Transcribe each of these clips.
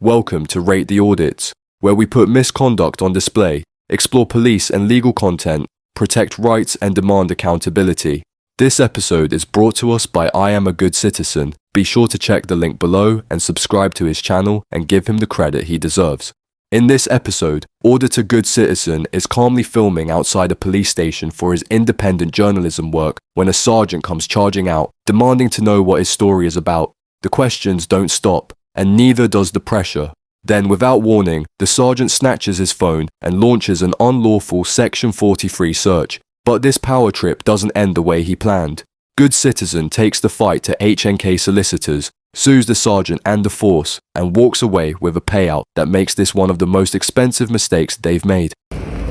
Welcome to Rate the Audits, where we put misconduct on display, explore police and legal content, protect rights and demand accountability. This episode is brought to us by I Am a Good Citizen. Be sure to check the link below and subscribe to his channel and give him the credit he deserves. In this episode, Auditor Good Citizen is calmly filming outside a police station for his independent journalism work when a sergeant comes charging out, demanding to know what his story is about. The questions don't stop, and neither does the pressure. Then, without warning, the sergeant snatches his phone and launches an unlawful Section 43 search. But this power trip doesn't end the way he planned. Good Citizen takes the fight to HNK Solicitors, sues the sergeant and the force, and walks away with a payout that makes this one of the most expensive mistakes they've made.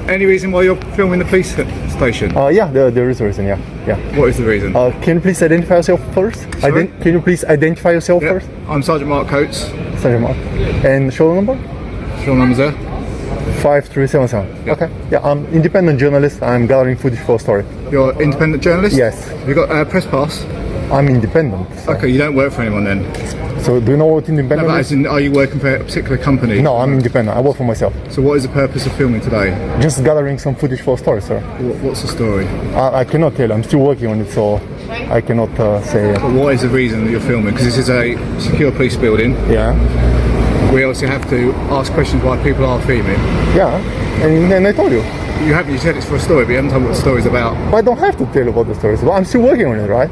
Any reason why you're filming the police station? Yeah, there is a reason, yeah. What is the reason? Can you please identify yourself first? Sorry? Can you please identify yourself first? I'm Sergeant Mark Coates. Sergeant Mark. And shoulder number? Shoulder number's there. 5377. Yep. Okay. Yeah, I'm independent journalist. I'm gathering footage for a story. You're an independent journalist? Yes. Have you got a press pass? I'm independent. So. Okay, you don't work for anyone then? So do you know what independent No, but is? as in, are you working for a particular company? No, I'm independent. I work for myself. So what is the purpose of filming today? Just gathering some footage for a story, sir. What's the story? I cannot tell. I'm still working on it, so I cannot say. But what is the reason that you're filming? Because this is a secure police building. Yeah. We also have to ask questions why people are filming. Yeah. And I told you. You said it's for a story, but you haven't told me what the story's about. But I don't have to tell you about the stories, but I'm still working on it, right?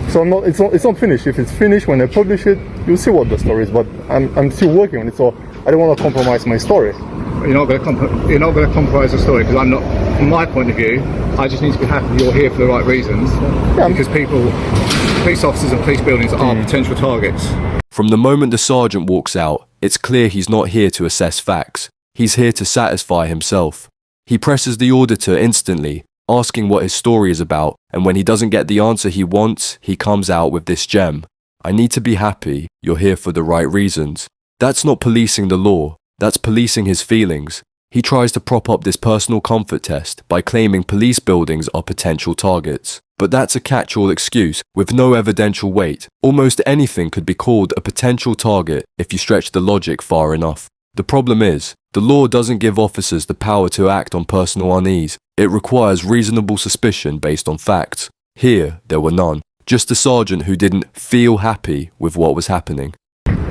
So it's not finished. If it's finished, when I publish it, you'll see what the story is. But I'm still working on it, so I don't want to compromise my story. You're not going to compromise the story, because I'm not. From my point of view, I just need to be happy you're here for the right reasons. Yeah. Because police officers and police buildings are potential targets. From the moment the sergeant walks out, it's clear he's not here to assess facts. He's here to satisfy himself. He presses the auditor instantly, asking what his story is about, and when he doesn't get the answer he wants, he comes out with this gem. I need to be happy you're here for the right reasons. That's not policing the law, that's policing his feelings. He tries to prop up this personal comfort test by claiming police buildings are potential targets. But that's a catch-all excuse with no evidential weight. Almost anything could be called a potential target if you stretch the logic far enough. The problem is, the law doesn't give officers the power to act on personal unease. It requires reasonable suspicion based on facts. Here, there were none. Just a sergeant who didn't feel happy with what was happening.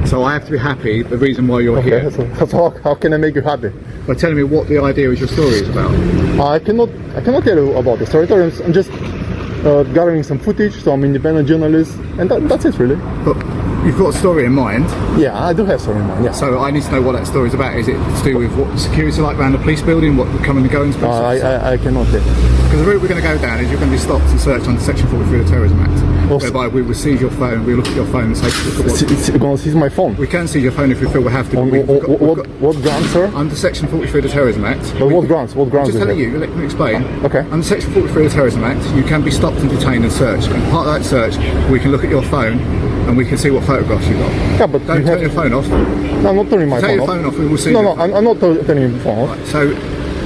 So I have to be happy, the reason why you're here. So how can I make you happy? By telling me what the idea is your story is about. I cannot tell you about the story. I'm just gathering some footage, so I'm an independent journalist, and that's it really. But you've got a story in mind. Yeah, I do have a story in mind, yeah. So I need to know what that story is about. Is it to do with what security like around the police building, what the coming and goings? I cannot tell. Because the route we're going to go down is you're going to be stopped and searched under Section 43 of the Terrorism Act, whereby we will seize your phone, we'll look at your phone and say, look at it's going to seize my phone? We can seize your phone if we feel we have to. What grounds, sir? Under Section 43 of the Terrorism Act. But what grounds? What grounds? I'm just telling you, let me explain. Okay. Under Section 43 of the Terrorism Act, you can be stopped and detained and searched. And part of that search, we can look at your phone and we can see what photographs you've got. Yeah, but don't turn your phone off. No, I'm not turning my phone off. Turn your phone off, we will see. No, I'm not turning your phone off. Right, so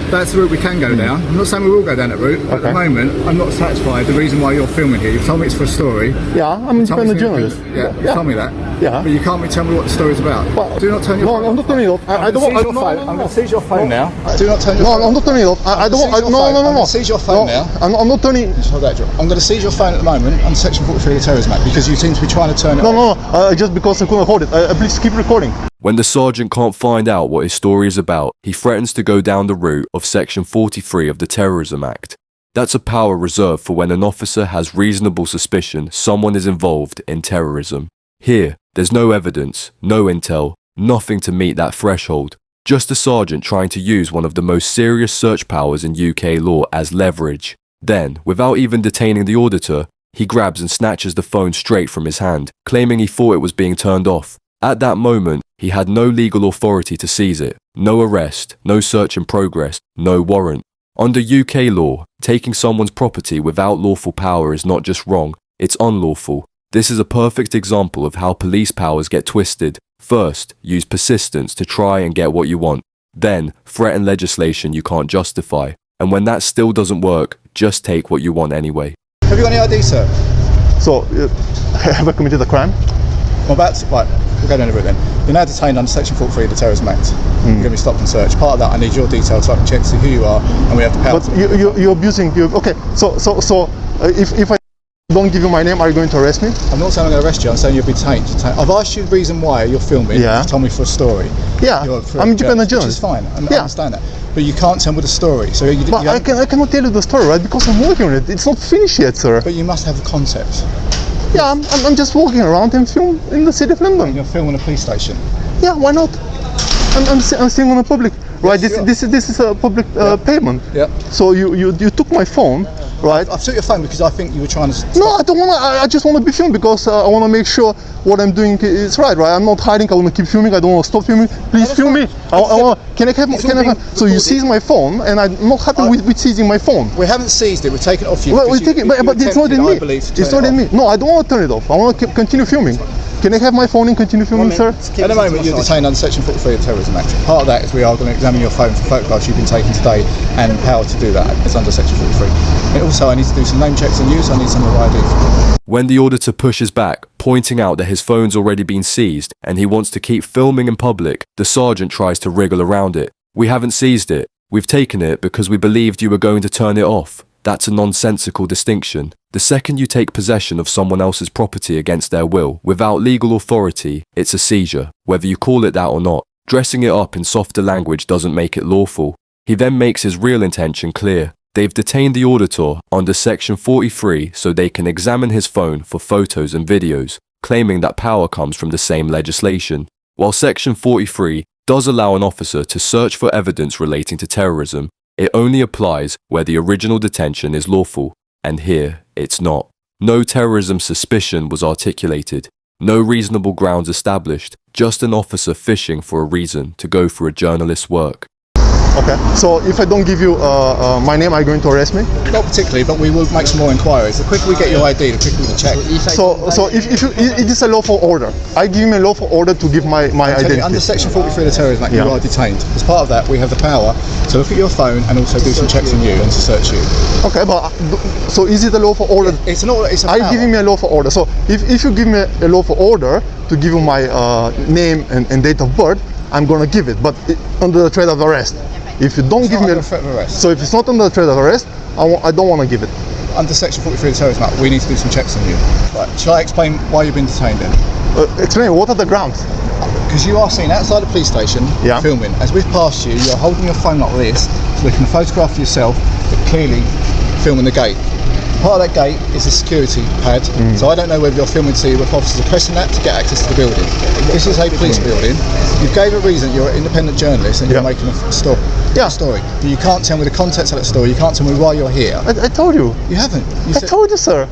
that's the route we can go down. I'm not saying we will go down that route. At the moment, I'm not satisfied. The reason why you're filming here, you've told me it's for a story. Yeah, I'm an independent journalist. Yeah, you told me that. Yeah. But you can't tell me what the story's about. Well, do not turn your phone off. No, I'm not turning it off. I don't want. I'm going to seize your phone now. Do not turn your phone off. No, I'm not turning it off. I don't want. No. I'm going to seize your phone now. I'm not turning. Hold that, John. I'm going to seize your phone at the moment under Section 43 of the Terrorism Act because you seem to be trying to turn it off. No. Just because I couldn't hold it. Please keep recording. When the sergeant can't find out what his story is about, he threatens to go down the route of Section 43 of the Terrorism Act. That's a power reserved for when an officer has reasonable suspicion someone is involved in terrorism. Here, there's no evidence, no intel, nothing to meet that threshold. Just a sergeant trying to use one of the most serious search powers in UK law as leverage. Then, without even detaining the auditor, he grabs and snatches the phone straight from his hand, claiming he thought it was being turned off. At that moment, he had no legal authority to seize it, no arrest, no search in progress, no warrant. Under UK law, taking someone's property without lawful power is not just wrong, it's unlawful. This is a perfect example of how police powers get twisted. First, use persistence to try and get what you want. Then, threaten legislation you can't justify. And when that still doesn't work, just take what you want anyway. Have you got any ID, sir? So, have I committed a crime? I'm about to, right, we'll go down the route then. You're now detained under Section 43 of the Terrorism Act. You're going to be stopped and searched. Part of that, I need your details so I can check to see who you are, and we have the power. But you're abusing. Okay, so if I don't give you my name, are you going to arrest me? I'm not saying I'm going to arrest you. I'm saying you'll be detained. I've asked you the reason why you're filming. Yeah. You've told me for a story. Yeah. I'm a independent journalist. Which is fine. I understand that. But you can't tell me the story. So I cannot tell you the story, right? Because I'm working on it. It's not finished yet, sir. But you must have a concept. Yeah, I'm just walking around and film in the city of London. You're filming a police station. Yeah, why not? I'm staying on the public. Right, this is a public payment. Yeah. So you took my phone, right? I've took your phone because I think you were trying to. No, I don't want to. I just want to be filmed because I want to make sure what I'm doing is right. I'm not hiding. I want to keep filming. I don't want to stop filming. Please film me. Can I have? So you seize my phone, and I'm not happy with seizing my phone. We haven't seized it. We've taken it off you. Well, we take it, but it's not in me. It's not in me. No, I don't want to turn it off. I want to continue filming. Can I have my phone and continue filming, sir? At the moment, you're detained under Section 43 of the Terrorism Act. Part of that is we are going to examine your phone for photographs you've been taken today, and power to do that. It's under Section 43. And also, I need to do some name checks on you, so I need some of your ID. When the auditor pushes back, pointing out that his phone's already been seized and he wants to keep filming in public, the sergeant tries to wriggle around it. We haven't seized it. We've taken it because we believed you were going to turn it off. That's a nonsensical distinction. The second you take possession of someone else's property against their will, without legal authority, it's a seizure, whether you call it that or not. Dressing it up in softer language doesn't make it lawful. He then makes his real intention clear. They've detained the auditor under Section 43 so they can examine his phone for photos and videos, claiming that power comes from the same legislation. While Section 43 does allow an officer to search for evidence relating to terrorism, it only applies where the original detention is lawful, and here it's not. No terrorism suspicion was articulated, no reasonable grounds established, just an officer fishing for a reason to go for a journalist's work. Okay, so if I don't give you my name, are you going to arrest me? Not particularly, but we will make some more inquiries. The quicker we get your ID, the quicker we can check. So if it is a lawful order, I give him a lawful order to give my identity. Under Section 43 of the Terrorism Act, you are detained. As part of that, we have the power to look at your phone and also do some checks on you and to search you. Okay, but so is it a lawful order? It's an order. It's a power. I give him a lawful order. So if you give me a lawful order to give you my name and date of birth, I'm going to give it, but under the threat of arrest. If you don't give me a threat of arrest. So if it's not under the threat of arrest, I don't want to give it. Under Section 43 of the Terrorism Act, we need to do some checks on you. Right. Shall I explain why you've been detained then? Explain, what are the grounds? Because you are seen outside the police station filming. As we've passed you, you're holding your phone like this, so we can photograph yourself, but clearly filming the gate. Part of that gate is a security pad, so I don't know whether you're filming to see if officers are pressing that to get access to the building. This is a police building. You gave a reason, you're an independent journalist and you're making a story. But you can't tell me the context of that story, you can't tell me why you're here. I told you. You haven't. I told you, sir.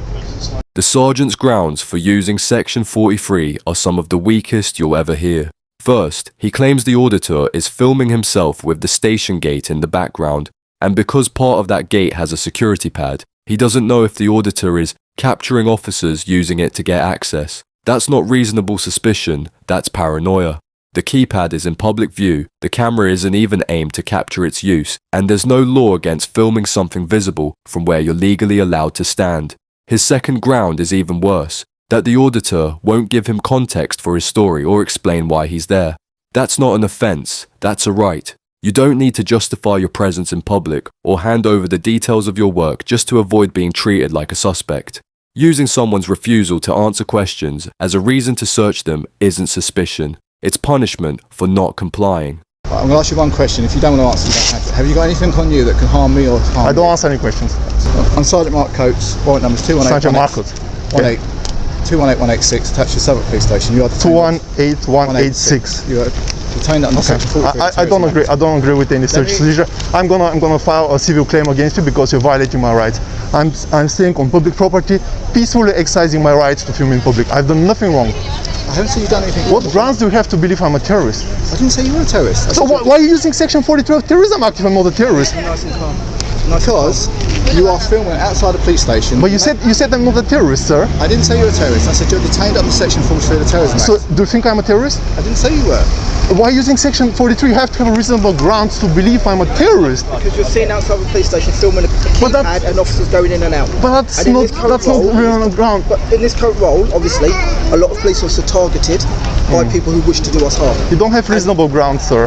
The sergeant's grounds for using Section 43 are some of the weakest you'll ever hear. First, he claims the auditor is filming himself with the station gate in the background, and because part of that gate has a security pad, he doesn't know if the auditor is capturing officers using it to get access. That's not reasonable suspicion, that's paranoia. The keypad is in public view, the camera isn't even aimed to capture its use, and there's no law against filming something visible from where you're legally allowed to stand. His second ground is even worse, that the auditor won't give him context for his story or explain why he's there. That's not an offence, that's a right. You don't need to justify your presence in public or hand over the details of your work just to avoid being treated like a suspect. Using someone's refusal to answer questions as a reason to search them isn't suspicion. It's punishment for not complying. I'm going to ask you one question. If you don't want to answer, you don't have to. Have you got anything on you that can harm me or harm I don't answer any questions. I'm Sergeant Mark Coates, warrant numbers 218186, attached to Southwark Police Station. You are 218186. You are detained under Section 43. I don't agree. I don't agree with any search seizure. I'm gonna file a civil claim against you because you're violating my rights. I'm staying on public property, peacefully exercising my rights to film in public. I've done nothing wrong. I haven't seen you done anything. What grounds do you have to believe I'm a terrorist? I didn't say you were a terrorist. So why are you using Section 42 of Terrorism Act if I'm not a terrorist? Because you are filming outside the police station. But you said I'm not a terrorist, sir. I didn't say you're a terrorist. I said you're detained under Section 43 of the Terrorism Act. So do you think I'm a terrorist? I didn't say you were. Why using Section 43? You have to have a reasonable grounds to believe I'm a terrorist. Because you're seen outside the police station filming a keypad and officers going in and out. But that's not real on the ground. But in this current role, obviously, a lot of police officers are targeted by people who wish to do us harm. You don't have reasonable grounds, sir.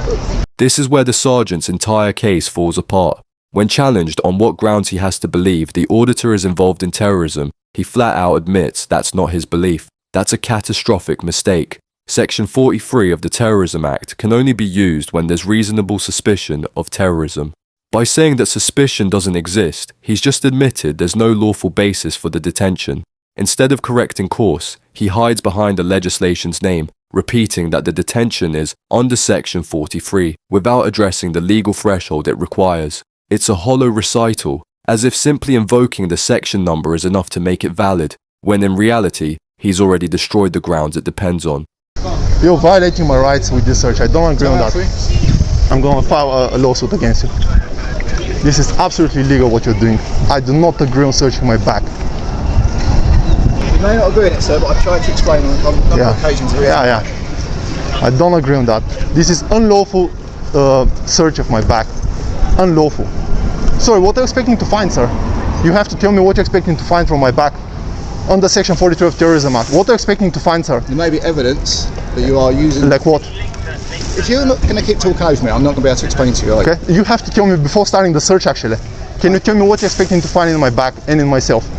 This is where the sergeant's entire case falls apart. When challenged on what grounds he has to believe the auditor is involved in terrorism, he flat out admits that's not his belief. That's a catastrophic mistake. Section 43 of the Terrorism Act can only be used when there's reasonable suspicion of terrorism. By saying that suspicion doesn't exist, he's just admitted there's no lawful basis for the detention. Instead of correcting course, he hides behind the legislation's name, repeating that the detention is under Section 43 without addressing the legal threshold it requires. It's a hollow recital, as if simply invoking the section number is enough to make it valid, when in reality, he's already destroyed the grounds it depends on. You're violating my rights with this search. I don't agree on that. I'm going to file a lawsuit against you. This is absolutely illegal what you're doing. I do not agree on searching my back. You may not agree on it, sir, but I've tried to explain on a number of occasions. Yeah. I don't agree on that. This is unlawful search of my back. Unlawful. Sorry, what are you expecting to find, sir? You have to tell me what you're expecting to find from my back. Under Section 43 of Terrorism Act. What are you expecting to find, sir? There may be evidence that you are using... Like what? If you're not going to keep talking over me, I'm not going to be able to explain to you. Okay, you have to tell me before starting the search, actually. Can you tell me what you're expecting to find in my back and in myself?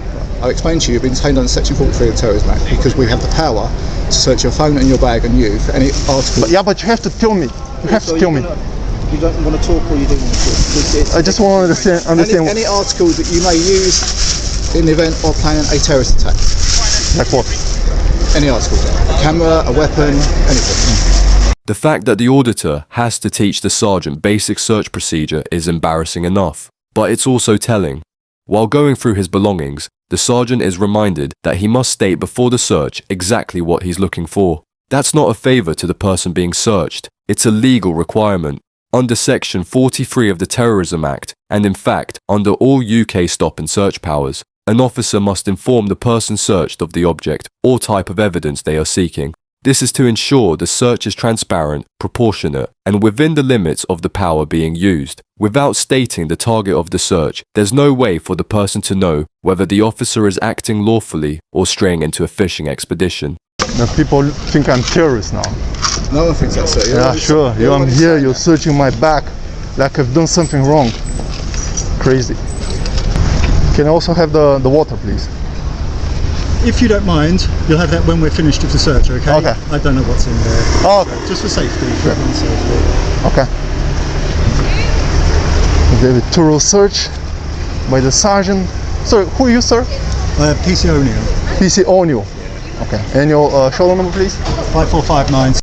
I'll explain to you, you've been detained under Section 43 of the Terrorism Act because we have the power to search your phone and your bag and you for any article... But you have to tell me. You have to tell me. You don't want to talk or you don't want to talk? I just want to understand. Any articles that you may use in the event of planning a terrorist attack. Like what? Any article. A camera, a weapon, anything. The fact that the auditor has to teach the sergeant basic search procedure is embarrassing enough, but it's also telling. While going through his belongings, the sergeant is reminded that he must state before the search exactly what he's looking for. That's not a favour to the person being searched, it's a legal requirement. Under Section 43 of the Terrorism Act, and in fact, under all UK stop and search powers, an officer must inform the person searched of the object or type of evidence they are seeking. This is to ensure the search is transparent, proportionate, and within the limits of the power being used. Without stating the target of the search, there's no way for the person to know whether the officer is acting lawfully or straying into a fishing expedition. Now people think I'm terrorist now. No one thinks that, sir. Yeah, sure. I'm here, you're searching my back like I've done something wrong. Crazy. Can I also have the water, please? If you don't mind, you'll have that when we're finished with the search, okay? Okay. I don't know what's in there. Oh, okay. Just for safety. Sure. Everyone's safety. Okay. The thorough search by the sergeant. Sorry, who are you, sir? PC O'Neill. PC O'Neill. Okay. And your shoulder number, please? 5459.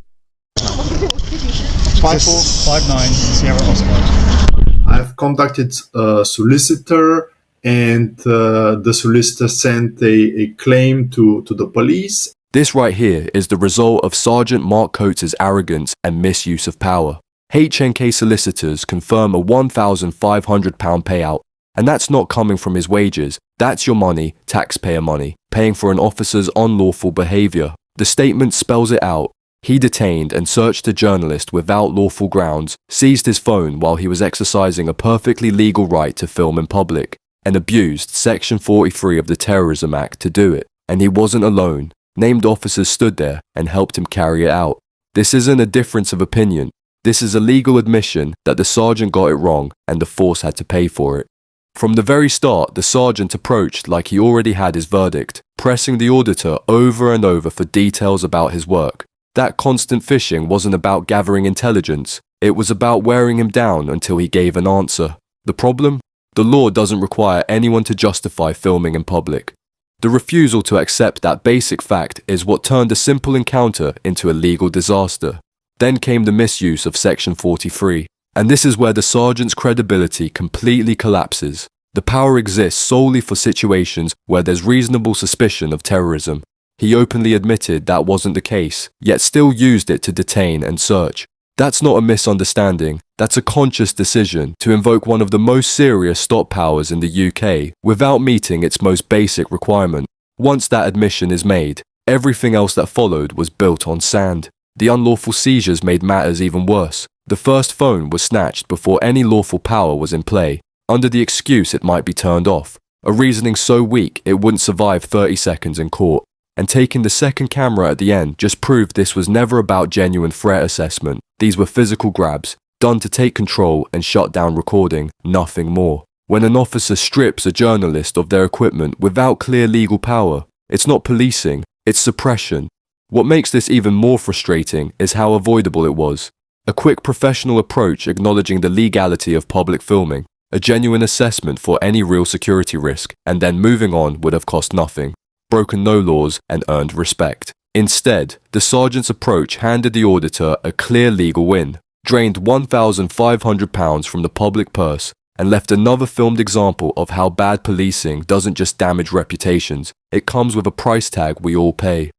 5459 Sierra Oscar. I've contacted a solicitor and the solicitor sent a claim to the police. This right here is the result of Sergeant Mark Coates' arrogance and misuse of power. HNK Solicitors confirm a £1,500 payout, and that's not coming from his wages. That's your money, taxpayer money, paying for an officer's unlawful behaviour. The statement spells it out. He detained and searched a journalist without lawful grounds, seized his phone while he was exercising a perfectly legal right to film in public, and abused Section 43 of the Terrorism Act to do it. And he wasn't alone. Named officers stood there and helped him carry it out. This isn't a difference of opinion. This is a legal admission that the sergeant got it wrong and the force had to pay for it. From the very start, the sergeant approached like he already had his verdict, pressing the auditor over and over for details about his work. That constant fishing wasn't about gathering intelligence. It was about wearing him down until he gave an answer. The problem? The law doesn't require anyone to justify filming in public. The refusal to accept that basic fact is what turned a simple encounter into a legal disaster. Then came the misuse of Section 43, and this is where the sergeant's credibility completely collapses. The power exists solely for situations where there's reasonable suspicion of terrorism. He openly admitted that wasn't the case, yet still used it to detain and search. That's not a misunderstanding, that's a conscious decision to invoke one of the most serious stop powers in the UK without meeting its most basic requirement. Once that admission is made, everything else that followed was built on sand. The unlawful seizures made matters even worse. The first phone was snatched before any lawful power was in play, under the excuse it might be turned off, a reasoning so weak it wouldn't survive 30 seconds in court. And taking the second camera at the end just proved this was never about genuine threat assessment. These were physical grabs, done to take control and shut down recording, nothing more. When an officer strips a journalist of their equipment without clear legal power, it's not policing, it's suppression. What makes this even more frustrating is how avoidable it was. A quick professional approach acknowledging the legality of public filming, a genuine assessment for any real security risk, and then moving on would have cost nothing, broken no laws, and earned respect. Instead, the sergeant's approach handed the auditor a clear legal win, drained £1,500 from the public purse, and left another filmed example of how bad policing doesn't just damage reputations, it comes with a price tag we all pay.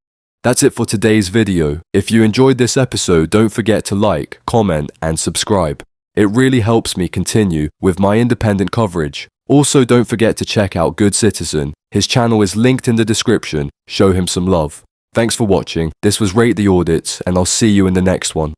That's it for today's video. If you enjoyed this episode, don't forget to like, comment, and subscribe. It really helps me continue with my independent coverage. Also, don't forget to check out Good Citizen. His channel is linked in the description. Show him some love. Thanks for watching. This was Rate the Audits, and I'll see you in the next one.